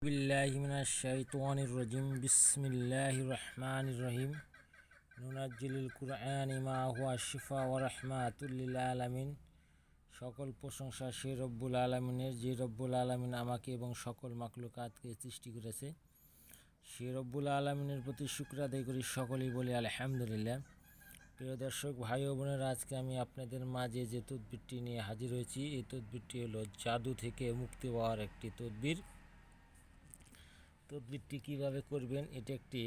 বিল্লাহি মিনাশ শাইতানির রাজিম বিসমিল্লাহির রহমানির রহিম নুনাজ্জিলুল কুরআনি মা হুয়া শিফা ওয়া রাহমাতুল লিল আলামিন। সকল প্রশংসা সেই রব্বুল আলামিনের, যে রব্বুল আলামিন আমাকে এবং সকল মাখলুকাতকে সৃষ্টি করেছে। সেই রব্বুল আলামিনের প্রতি শুকর আদায় করি, সকলেই বলি আলহামদুলিল্লাহ। প্রিয় দর্শক ভাই ও বোনেরা, আজকে আমি আপনাদের মাঝে যে তদবিরটি নিয়ে হাজির হয়েছি, এই তদবিরটি হলো জাদু থেকে মুক্তি পাওয়ার একটি তদবির। তদবিরটি কীভাবে করবেন, এটা একটি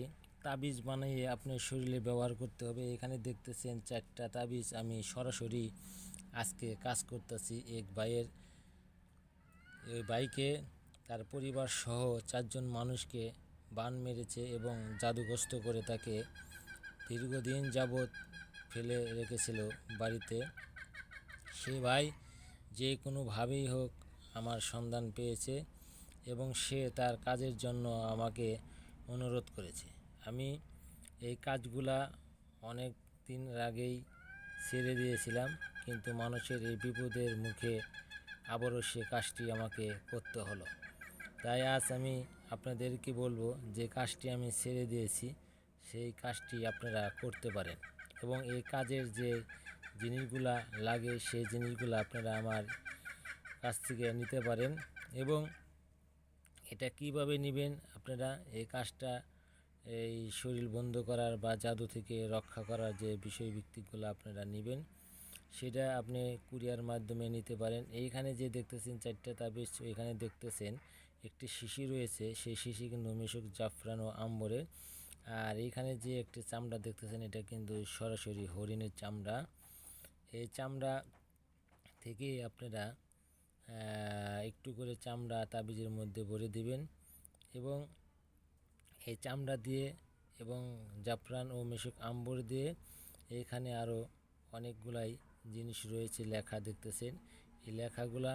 তাবিজ বানিয়ে আপনার শরীরে ব্যবহার করতে হবে। এখানে দেখতেছেন 4টা তাবিজ আমি সরাসরি আজকে কাজ করতেছি। এক ভাইয়ের, ওই ভাইকে তার পরিবার সহ 4জন মানুষকে বান মেরেছে এবং জাদুগ্রস্ত করে তাকে দীর্ঘদিন যাবৎ ফেলে রেখেছিল বাড়িতে। সে ভাই যে কোনোভাবেই হোক আমার সন্ধান পেয়েছে এবং সে তার কাজের জন্য আমাকে অনুরোধ করেছে। আমি এই কাজগুলা অনেক দিন আগেই ছেড়ে দিয়েছিলাম, কিন্তু মানুষের এই বিপদের মুখে আবারও সে কাজটি আমাকে করতে হলো। তাই আজ আমি আপনাদেরকে বলবো যে কাজটি আমি ছেড়ে দিয়েছি, সেই কাজটি আপনারা করতে পারেন এবং এই কাজের যে জিনিসগুলা লাগে সেই জিনিসগুলো আপনারা আমার কাছ থেকে নিতে পারেন। এবং এটা কিভাবে নেবেন, আপনারা এই কাজটা, এই শরীর বন্ধ করার বা জাদু থেকে রক্ষা করার যে বিষয়ভিত্তিকগুলো আপনারা নেবেন, সেটা আপনি কুরিয়ার মাধ্যমে নিতে পারেন। এইখানে যে দেখতেছেন 4টা তাবিজ, এখানে দেখতেছেন একটি শিশি রয়েছে, সেই শিশি কিন্তু মেশক, জাফরান ও আম্বরের। আর এইখানে যে একটি চামড়া দেখতেছেন, এটা কিন্তু সরাসরি হরিণের চামড়া। এই চামড়া থেকে আপনারা একটু করে চামড়া তাবিজের মধ্যে ভরে দিবেন এবং এই চামড়া দিয়ে এবং জাফরান ও মেশক আম্বর দিয়ে, এখানে আরও অনেকগুলাই জিনিস রয়েছে লেখা দেখতেছেন। এই লেখাগুলা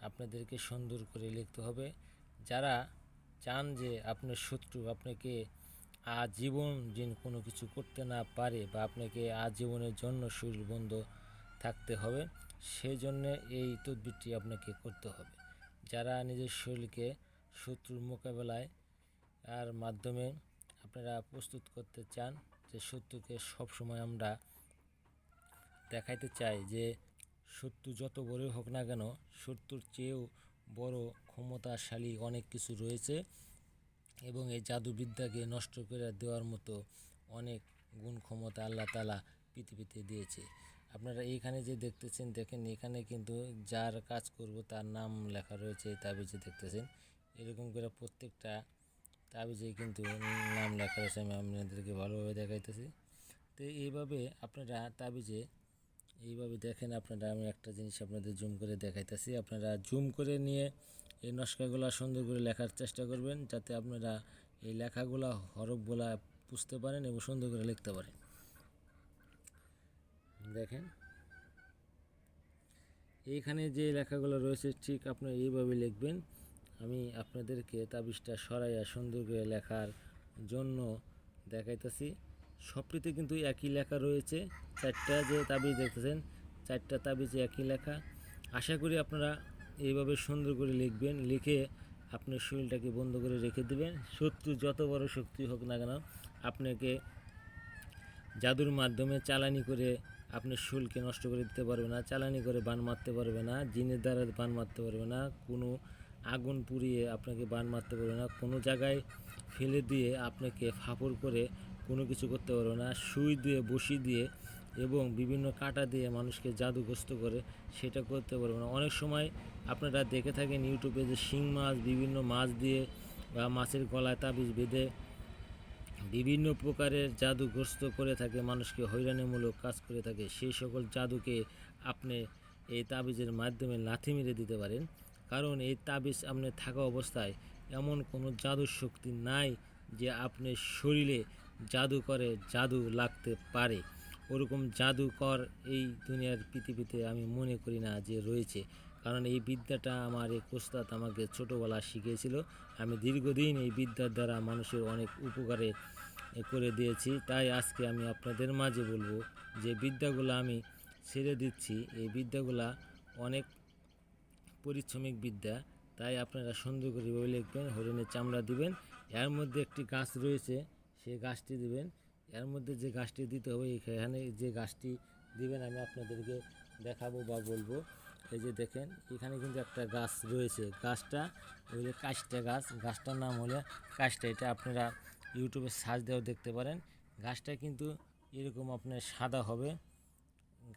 আপনাদেরকে সুন্দর করে লিখতে হবে। যারা চান যে আপনার শত্রু আপনাকে আজীবন যেন কোনো কিছু করতে না পারে বা আপনাকে আজীবনের জন্য শরীর বন্ধ থাকতে হবে, সেই জন্যে এই তদবিরটি আপনাকে করতে হবে। যারা নিজের শরীরকে শত্রুর মোকাবেলায় আর মাধ্যমে আপনারা প্রস্তুত করতে চান, যে শত্রুকে সবসময় আমরা দেখাইতে চাই যে শত্রু যত বড়ই হোক না কেন, শত্রুর চেয়েও বড় ক্ষমতাশালী অনেক কিছু রয়েছে এবং এই জাদুবিদ্যাকে নষ্ট করে দেওয়ার মতো অনেক গুণ ক্ষমতা আল্লাহ তাআলা পৃথিবীতে দিয়েছে। আপনারা এইখানে যে দেখতেছেন, দেখেন এখানে কিন্তু যার কাজ করব তার নাম লেখা রয়েছে। এই তাবিজে দেখতেছেন এরকম করে প্রত্যেকটা তাবিজে কিন্তু নাম লেখা রয়েছে। আমি আপনাদেরকে ভালোভাবে দেখাইতেছি। তো এইভাবে আপনারা তাবিজে এইভাবে দেখেন। আপনারা, আমি একটা জিনিস আপনাদের জুম করে দেখাইতেছি, আপনারা জুম করে নিয়ে এই নকশাগুলো সুন্দর করে লেখার চেষ্টা করবেন, যাতে আপনারা এই লেখাগুলো, হরফগুলা বুঝতে পারেন এবং সুন্দর করে লিখতে পারেন। দেখেন এইখানে যে লেখাগুলো রয়েছে ঠিক আপনারা এইভাবে লিখবেন। আমি আপনাদেরকে তাবিজটা সরাইয়া সুন্দর করে লেখার জন্য দেখাইতেছি। সবটিতে কিন্তু একই লেখা রয়েছে। 4টা যে তাবিজ দেখতেছেন, 4টা তাবিজে একই লেখা। আশা করি আপনারা এইভাবে সুন্দর করে লিখবেন, লিখে আপনার শরীরটাকে বন্ধ করে রেখে দেবেন। শত্রু যত বড় শক্তি হোক না কেন, আপনাকে জাদুর মাধ্যমে চালানি করে আপনার শরীরকে নষ্ট করে দিতে পারবে না, চালানি করে বান মারতে পারবে না, জিনের দ্বারা বান মারতে পারবে না, কোনো আগুন পুড়িয়ে আপনাকে বান মারতে পারবে না, কোনো জায়গায় ফেলে দিয়ে আপনাকে ফাপড় করে কোনো কিছু করতে পারবে না, সুই দিয়ে, বসি দিয়ে এবং বিভিন্ন কাঁটা দিয়ে মানুষকে জাদুগ্রস্ত করে সেটা করতে পারবে না। অনেক সময় আপনারা দেখে থাকেন ইউটিউবে যে শিং মাছ, বিভিন্ন মাছ দিয়ে বা মাছের গলায় তাবিজ বেঁধে বিভিন্ন প্রকারের জাদুগ্রস্ত করে থাকে, মানুষকে হয়রানিমূলক কাজ করে থাকে। সেই সকল জাদুকে আপনি এই তাবিজের মাধ্যমে লাথি মেরে দিতে পারেন। কারণ এই তাবিজ আপনি থাকা অবস্থায় এমন কোনো জাদুর শক্তি নাই যে আপনার শরীরে জাদু করে জাদু লাগতে পারে। ওরকম জাদুকর এই দুনিয়ার পৃথিবীতে আমি মনে করি না যে রয়েছে। কারণ এই বিদ্যাটা আমার এক ওস্তাদ আমাকে ছোটোবেলা শিখিয়েছিল। আমি দীর্ঘদিন এই বিদ্যার দ্বারা মানুষের অনেক উপকারে করে দিয়েছি। তাই আজকে আমি আপনাদের মাঝে বলবো যে বিদ্যাগুলো আমি ছেড়ে দিচ্ছি। এই বিদ্যাগুলা অনেক পরিশ্রমিক বিদ্যা, তাই আপনারা সুন্দর করে এভাবে লিখবেন, হরিণের চামড়া দিবেন। এর মধ্যে একটি গাছ রয়েছে, সেই গাছটি দিবেন। এর মধ্যে যে গাছটি দিতে হবে, এখানে যে গাছটি দিবেন আমি আপনাদেরকে দেখাবো বা বলবো। এই যে দেখেন এখানে কিন্তু একটা গাছ রয়েছে, গাছটা ওই কাষ্টা গাছ, গাছটার নাম হলো কাষ্টা। এটা আপনারা ইউটিউবে সার্চ দিয়েও দেখতে পারেন। গাছটা কিন্তু এরকম আপনার সাদা হবে,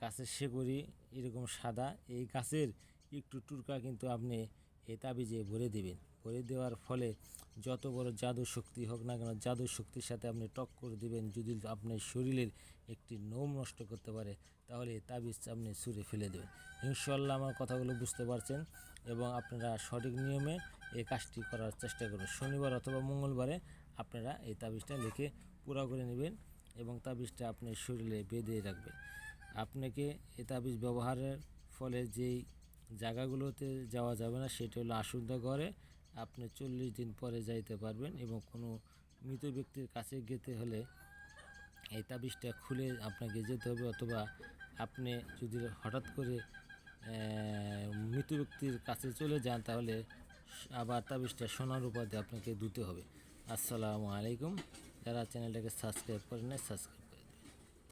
গাছের শেকড়ি এরকম সাদা। এই গাছের একটু টুকরা কিন্তু আপনি এই তাবিজে ভরে দেবেন। ভরে দেওয়ার ফলে যত বড় জাদু শক্তি হোক না কেন, জাদু শক্তির সাথে আপনি টক্কর দিবেন। যদি আপনার শরীরের একটি নোম নষ্ট করতে পারে, তাহলে এই তাবিজ আপনি ছুঁড়ে ফেলে দেবেন। ইনশাল্লাহ আমার কথাগুলো বুঝতে পারছেন, এবং আপনারা সঠিক নিয়মে এই কাজটি করার চেষ্টা করুন। শনিবার অথবা মঙ্গলবারে আপনারা এই তাবিজটা লিখে পুরা করে নেবেন এবং তাবিজটা আপনার শরীরে বেঁধে রাখবেন। আপনাকে এই তাবিজ ব্যবহারের ফলে যেই জায়গাগুলোতে যাওয়া যাবে না, সেটা হলো আশুদ্ধা ঘরে। আপনি 40 দিন পরে যাইতে পারবেন, এবং কোনো মৃত ব্যক্তির কাছে যেতে হলে এই তাবিজটা খুলে আপনাকে যেতে হবে, অথবা আপনি যদি হঠাৎ করে মৃত ব্যক্তির কাছে চলে যান, তাহলে আবার তাবিজটা সোনার উপাধি আপনাকে দিতে হবে। আসসালামু আলাইকুম। যারা চ্যানেলটাকে সাবস্ক্রাইব করেন না, সাবস্ক্রাইব